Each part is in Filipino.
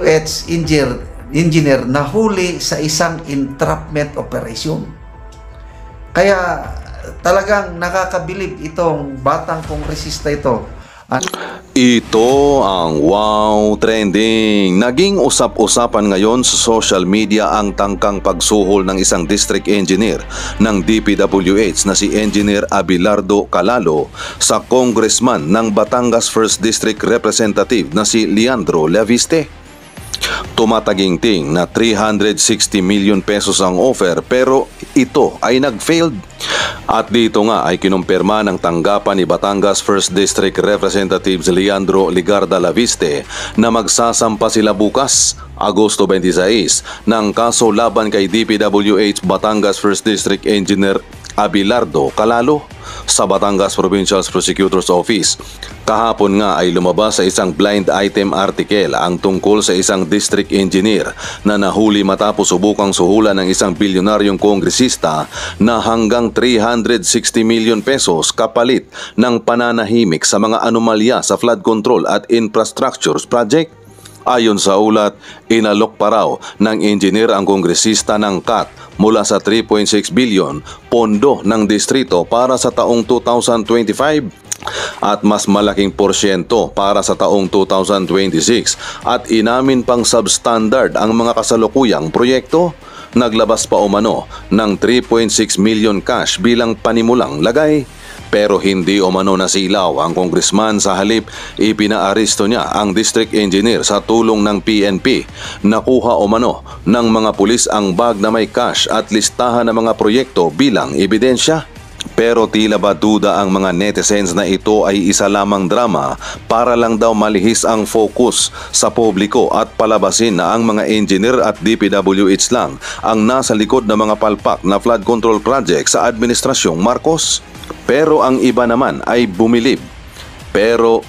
engineer nahuli sa isang entrapment operation. Kaya talagang nakakabilib itong batang kongresista ito. Ito ang Wow Trending. Naging usap-usapan ngayon sa social media ang tangkang pagsuhol ng isang district engineer ng DPWH na si Engineer Abelardo Calalo sa congressman ng Batangas 1st District Representative na si Leandro Leviste. Tumataginting na 360 million pesos ang offer pero ito ay nag-failed. At dito nga ay kinumpirma ng tanggapan ni Batangas 1st District Representative Leandro Ligarda Leviste na magsasampa sila bukas, Agosto 26, ng kaso laban kay DPWH Batangas 1st District Engineer Abelardo Calalo sa Batangas Provincial Prosecutor's Office. Kahapon nga ay lumabas sa isang blind item article ang tungkol sa isang district engineer na nahuli matapos subukang suhulan ng isang bilyonaryong kongresista na hanggang 360 million pesos kapalit ng pananahimik sa mga anomalya sa flood control at infrastructures project. Ayon sa ulat, inalok pa raw ng engineer ang kongresista ng CAT mula sa 3.6 billion pondo ng distrito para sa taong 2025 at mas malaking porsyento para sa taong 2026 at inamin pang substandard ang mga kasalukuyang proyekto. Naglabas pa umano ng 3.6 million cash bilang panimulang lagay. Pero hindi umano nasilaw ang congressman, sa halip ipinaaresto niya ang district engineer sa tulong ng PNP. Nakuha umano ng mga pulis ang bag na may cash at listahan ng mga proyekto bilang ebidensya. Pero tila ba duda ang mga netizens na ito ay isa lamang drama para lang daw malihis ang focus sa publiko at palabasin na ang mga engineer at DPWH lang ang nasa likod ng mga palpak na flood control project sa Administrasyong Marcos. Pero ang iba naman ay bumilib. Pero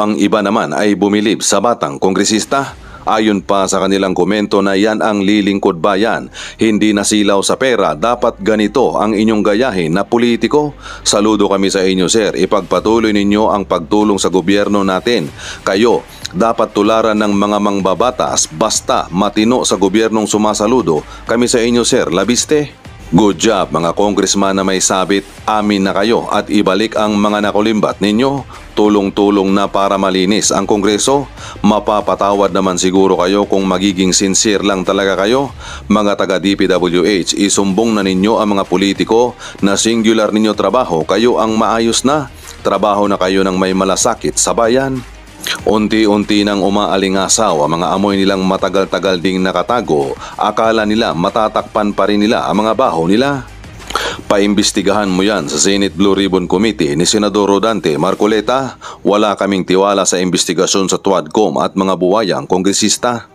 ang iba naman ay bumilib sa batang kongresista. Ayon pa sa kanilang komento na yan ang lilingkod bayan, hindi nasilaw sa pera, dapat ganito ang inyong gayahin na politiko. Saludo kami sa inyo sir, ipagpatuloy ninyo ang pagtulong sa gobyerno natin. Kayo, dapat tularan ng mga mangbabatas, basta matino sa gobyernong sumasaludo. Kami sa inyo sir, Labiste. Good job mga congressman na may sabit, amin na kayo at ibalik ang mga nakulimbat ninyo. Tulong-tulong na para malinis ang kongreso. Mapapatawad naman siguro kayo kung magiging sincere lang talaga kayo. Mga taga DPWH, isumbong na ninyo ang mga politiko na singular ninyo trabaho, kayo ang maayos na. Trabaho na kayo ng may malasakit sa bayan. Unti-unti nang umaalingasaw ang mga amoy nilang matagal-tagal ding nakatago. Akala nila matatakpan pa rin nila ang mga baho nila. Paimbestigahan mo yan sa Senate Blue Ribbon Committee ni Senador Rodante Marcoleta. Wala kaming tiwala sa investigasyon sa Tuadcom at mga buwayang kongresista.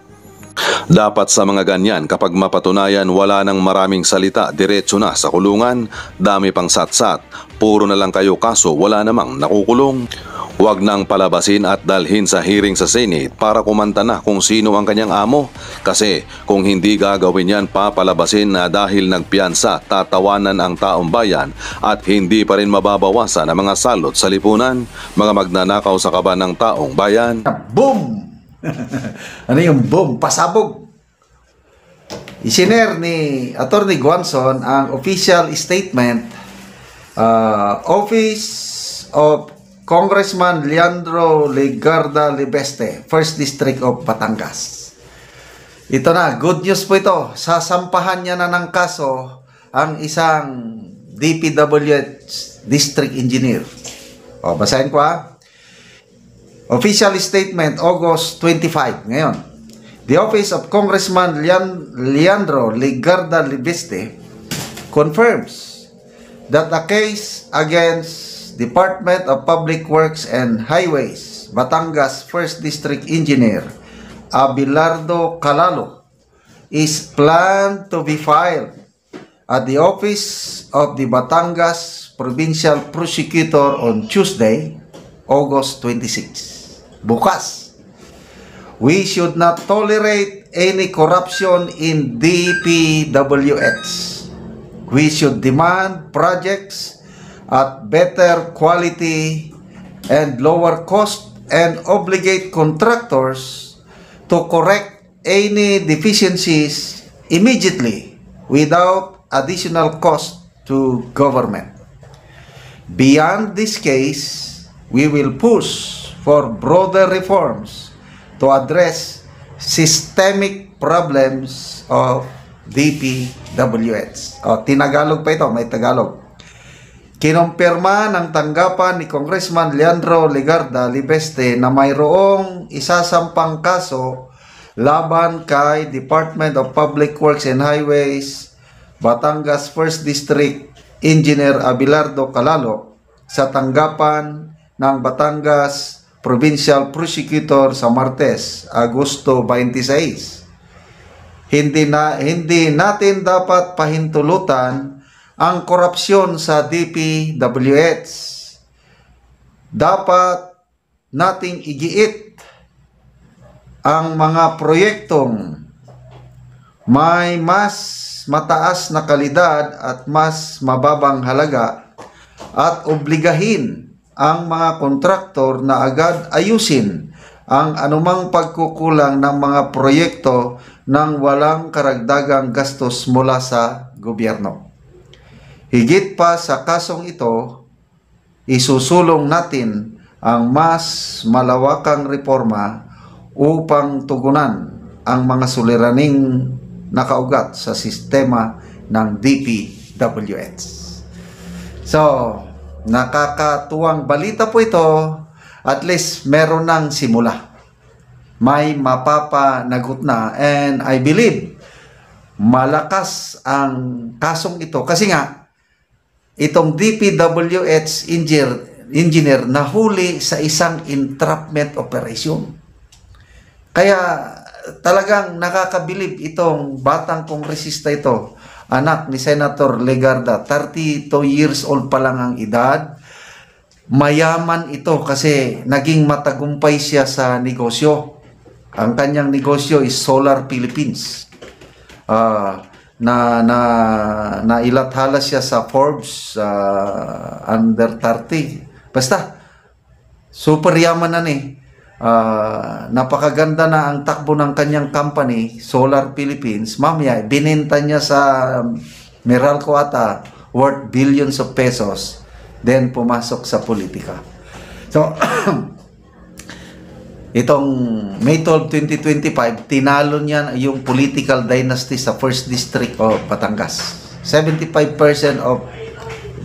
Dapat sa mga ganyan, kapag mapatunayan wala nang maraming salita, diretso na sa kulungan. Dami pang satsat, puro na lang kayo kaso wala namang nakukulong. Huwag nang palabasin at dalhin sa hearing sa Senate para kumanta na kung sino ang kanyang amo. Kasi kung hindi gagawin yan, papalabasin na dahil nagpiyansa, tatawanan ang taong bayan at hindi pa rin mababawasan ang mga salot sa lipunan, mga magnanakaw sa kaban ng taong bayan. Boom! Ano yung boom? Pasabog! Isiner ni Attorney Guanzon ang official statement, Office of Congressman Leandro Ligarda Leviste, 1st District of Batangas. Ito na, good news po ito. Sasampahan niya na ng kaso ang isang DPWH District Engineer. O, basahin ko ha. Official statement, August 25. Ngayon, the Office of Congressman Leandro Ligarda Leviste confirms that the case against Department of Public Works and Highways, Batangas 1st District Engineer Abelardo Calalo is planned to be filed at the Office of the Batangas Provincial Prosecutor on Tuesday, August 26. Bukas. We should not tolerate any corruption in DPWH. We should demand projects at better quality and lower cost and obligate contractors to correct any deficiencies immediately without additional cost to government. Beyond this case, we will push for broader reforms to address systemic problems of DPWH. Tinagalog pa ito, may Tagalog. Kinumpirma ng tanggapan ni Congressman Leandro Legarda Libeste na mayroong isasampang kaso laban kay Department of Public Works and Highways, Batangas 1st District Engineer Abelardo Calalo sa tanggapan ng Batangas Provincial Prosecutor sa Martes, Agosto 26. Hindi natin dapat pahintulutan ang korupsyon sa DPWH. Dapat nating igiit ang mga proyektong may mas mataas na kalidad at mas mababang halaga at obligahin ang mga kontraktor na agad ayusin ang anumang pagkukulang ng mga proyekto nang walang karagdagang gastos mula sa gobyerno. Higit pa sa kasong ito, isusulong natin ang mas malawakang reforma upang tugunan ang mga suliraning nakaugat sa sistema ng DPWH. So, nakakatuwang balita po ito. At least meron ng simula. May mapapanagot na, and I believe malakas ang kasong ito kasi nga itong DPWH engineer nahuli sa isang entrapment operation. Kaya talagang nakakabilib itong batang kongresista ito, anak ni Senator Legarda, 32 years old pa lang ang edad. Mayaman ito kasi naging matagumpay siya sa negosyo. Ang kanyang negosyo is Solar Philippines. Nailathala siya sa Forbes under 30. Basta, super yaman na ni. Napakaganda na ang takbo ng kanyang company, Solar Philippines. Mamaya, binenta niya sa Meralco ata, worth billions of pesos. Then, pumasok sa politika. So, itong May 12, 2025, tinalo niya yung political dynasty sa 1st District of Batangas. 75% of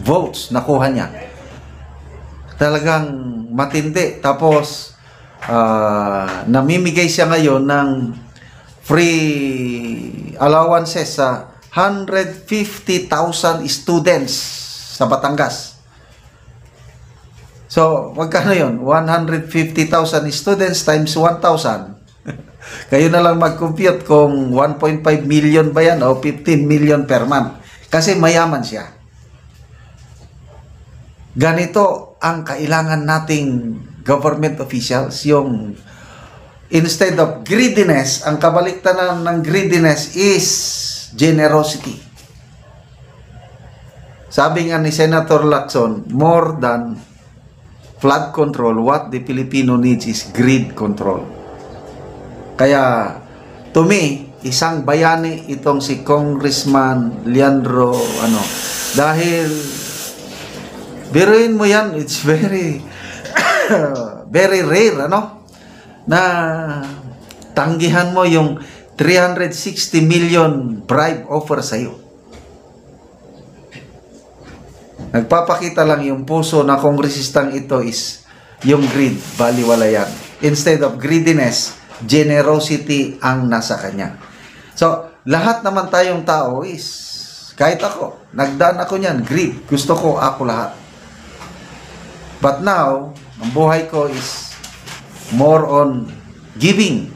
votes nakuha niya. Talagang matindi. Tapos, namimigay siya ngayon ng free allowances sa 150,000 students sa Batangas. So, magkano yun? 150,000 students times 1,000. Kayo na lang mag-compute kung 1.5 million ba yan o 15 million per month. Kasi mayaman siya. Ganito ang kailangan nating government officials. Yung instead of greediness, ang kabaliktaran ng greediness is generosity. Sabi nga ni Senator Lacson, more than flood control, what the Filipino needs is greed control. Kaya, to me, isang bayani itong si Congressman Leandro, dahil, biruin mo yan, it's very, very rare, na tanggihan mo yung 360 million bribe offer sa'yo. Nagpapakita lang yung puso na kongresistang ito is yung greed, baliwala yan. Instead of greediness, generosity ang nasa kanya. So, lahat naman tayong tao is, kahit ako, nagdaan ako niyan, greed. Gusto ko, ako lahat. But now, ang buhay ko is more on giving.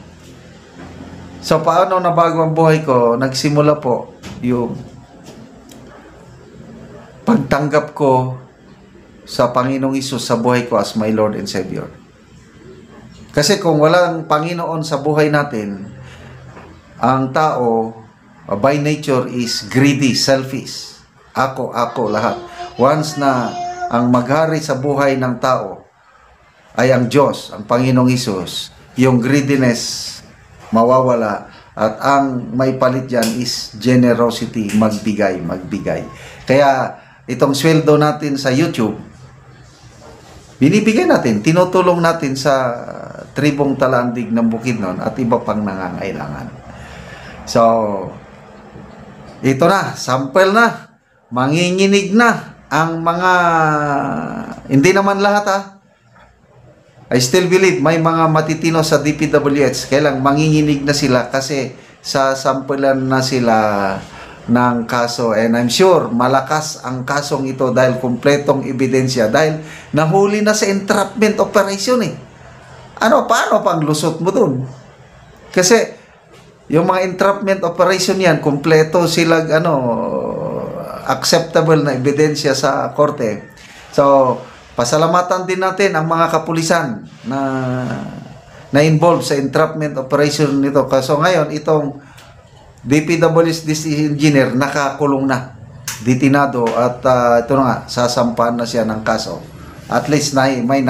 So, paano nabago ang buhay ko? Nagsimula po yung pagtanggap ko sa Panginoong Hesus sa buhay ko as my Lord and Savior. Kasi kung walang Panginoon sa buhay natin, ang tao by nature is greedy, selfish. Ako, lahat. Once na ang maghari sa buhay ng tao ay ang Diyos, ang Panginoong Hesus, yung greediness mawawala at ang may palit dyan is generosity, magbigay. Kaya itong sweldo natin sa YouTube, binibigay natin, tinutulong natin sa tribong Talandig ng Bukidnon at iba pang nangangailangan. So, ito na, sample na, manginginig na ang mga, hindi naman lahat I still believe may mga matitino sa DPWH, kailang manginginig na sila kasi sasampulan na sila ng kaso, and I'm sure malakas ang kasong ito dahil kumpletong ebidensya, dahil nahuli na sa entrapment operation paano pang lusot mo dun? Kasi yung mga entrapment operation yan, kumpleto sila acceptable na ebidensya sa korte. So pasalamatan din natin ang mga kapulisan na involved sa entrapment operation nito. Kaso ngayon, itong DPWH engineer nakakulong na, detinado, at ito na nga, sasampahan na siya ng kaso. At least may